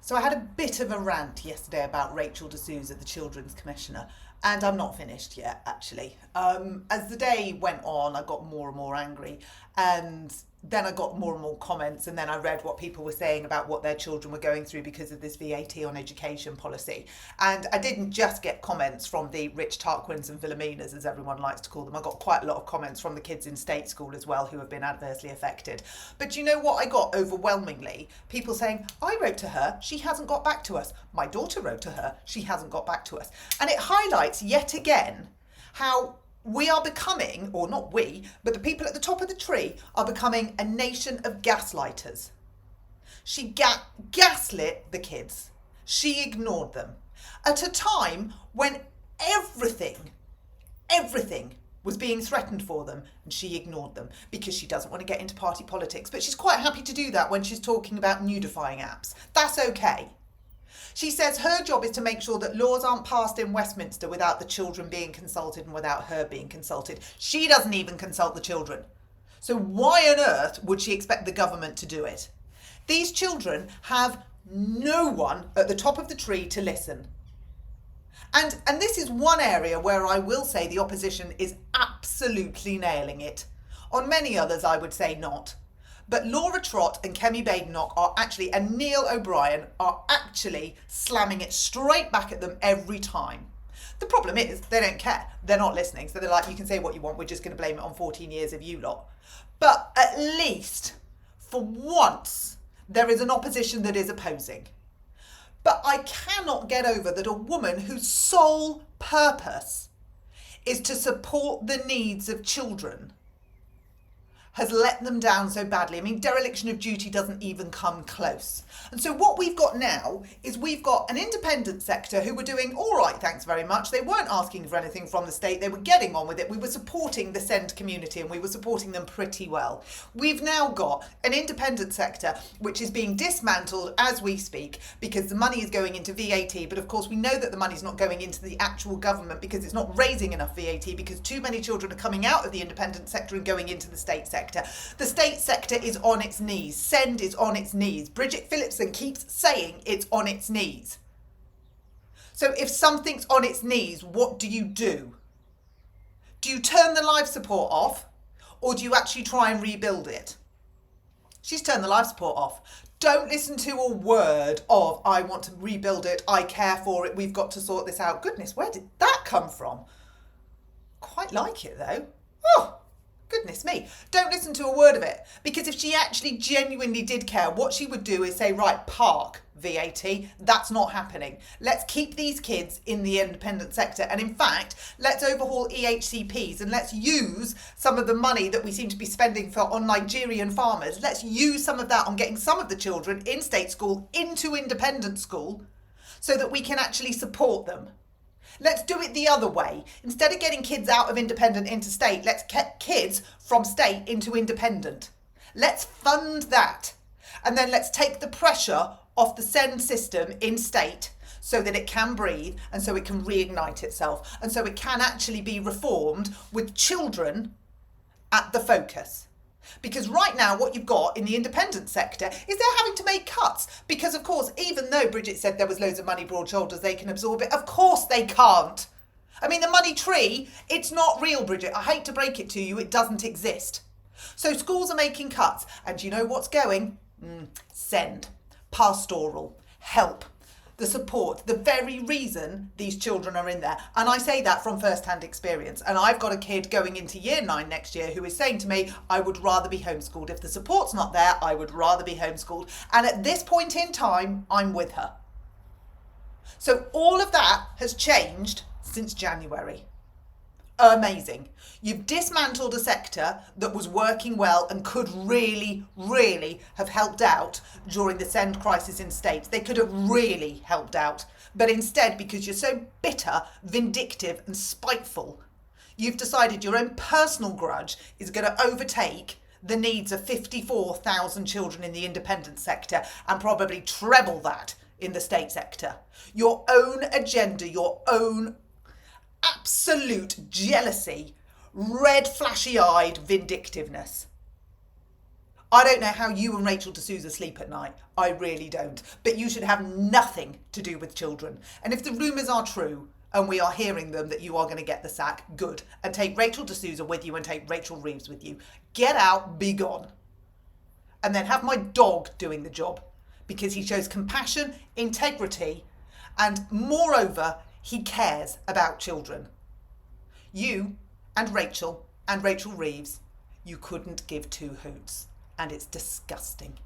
So I had a bit of a rant yesterday about Rachel Souza, the Children's Commissioner, and I'm not finished yet, actually. As the day went on, I got more and more angry, and then I got more and more comments, and then I read what people were saying about what their children were going through because of this VAT on education policy. And I didn't just get comments from the Rich Tarquins and Philomenas, as everyone likes to call them. I got quite a lot of comments from the kids in state school as well who have been adversely affected. But you know what I got overwhelmingly? People saying, I wrote to her, she hasn't got back to us. My daughter wrote to her, she hasn't got back to us. And it highlights yet again how we are becoming, or not we, but the people at the top of the tree are becoming a nation of gaslighters. She gaslit the kids. She ignored them. At a time when everything was being threatened for them, and she ignored them because she doesn't want to get into party politics. But she's quite happy to do that when she's talking about nudifying apps. That's okay. She says her job is to make sure that laws aren't passed in Westminster without the children being consulted and without her being consulted. She doesn't even consult the children. So why on earth would she expect the government to do it? These children have no one at the top of the tree to listen. And this is one area where I will say the opposition is absolutely nailing it. On many others, I would say not. But Laura Trott and Kemi Badenoch and Neil O'Brien are actually slamming it straight back at them every time. The problem is they don't care. They're not listening. So they're like, you can say what you want. We're just going to blame it on 14 years of you lot. But at least for once, there is an opposition that is opposing. But I cannot get over that a woman whose sole purpose is to support the needs of children has let them down so badly. I mean, dereliction of duty doesn't even come close. And so what we've got now is we've got an independent sector who were doing all right, thanks very much. They weren't asking for anything from the state. They were getting on with it. We were supporting the SEND community and we were supporting them pretty well. We've now got an independent sector which is being dismantled as we speak because the money is going into VAT. But of course, we know that the money's not going into the actual government because it's not raising enough VAT because too many children are coming out of the independent sector and going into the state sector. The state sector is on its knees. SEND is on its knees. Bridget Phillipson keeps saying it's on its knees. So if something's on its knees, what do? Do you turn the life support off or do you actually try and rebuild it? She's turned the life support off. Don't listen to a word of, I want to rebuild it, I care for it, we've got to sort this out. Goodness, where did that come from? Quite like it though. Oh, goodness me. Don't listen to a word of it. Because if she actually genuinely did care, what she would do is say, right, park VAT. That's not happening. Let's keep these kids in the independent sector. And in fact, let's overhaul EHCPs and let's use some of the money that we seem to be spending on Nigerian farmers. Let's use some of that on getting some of the children in state school into independent school so that we can actually support them. Let's do it the other way. Instead of getting kids out of independent into state, let's get kids from state into independent. Let's fund that. And then let's take the pressure off the SEND system in state so that it can breathe and so it can reignite itself and so it can actually be reformed with children at the focus. Because right now what you've got in the independent sector is they're having to make cuts because, of course, even though Bridget said there was loads of money, broad shoulders, they can absorb it. Of course they can't. I mean, the money tree, it's not real, Bridget. I hate to break it to you. It doesn't exist. So schools are making cuts. And you know what's going? SEND, pastoral, help, the support, the very reason these children are in there. And I say that from first-hand experience. And I've got a kid going into year 9 next year who is saying to me, I would rather be homeschooled. If the support's not there, I would rather be homeschooled. And at this point in time, I'm with her. So all of that has changed since January. Amazing. You've dismantled a sector that was working well and could really, really have helped out during the SEND crisis in states. They could have really helped out. But instead, because you're so bitter, vindictive and spiteful, you've decided your own personal grudge is going to overtake the needs of 54,000 children in the independent sector and probably treble that in the state sector. Your own agenda, your own absolute jealousy, red flashy-eyed vindictiveness. I don't know how you and Rachel Souza sleep at night. I really don't. But you should have nothing to do with children. And if the rumours are true, and we are hearing them that you are going to get the sack, good. And take Rachel Souza with you and take Rachel Reeves with you. Get out, be gone. And then have my dog doing the job, because he shows compassion, integrity, and moreover, he cares about children. You and Rachel Reeves, you couldn't give two hoots. And it's disgusting.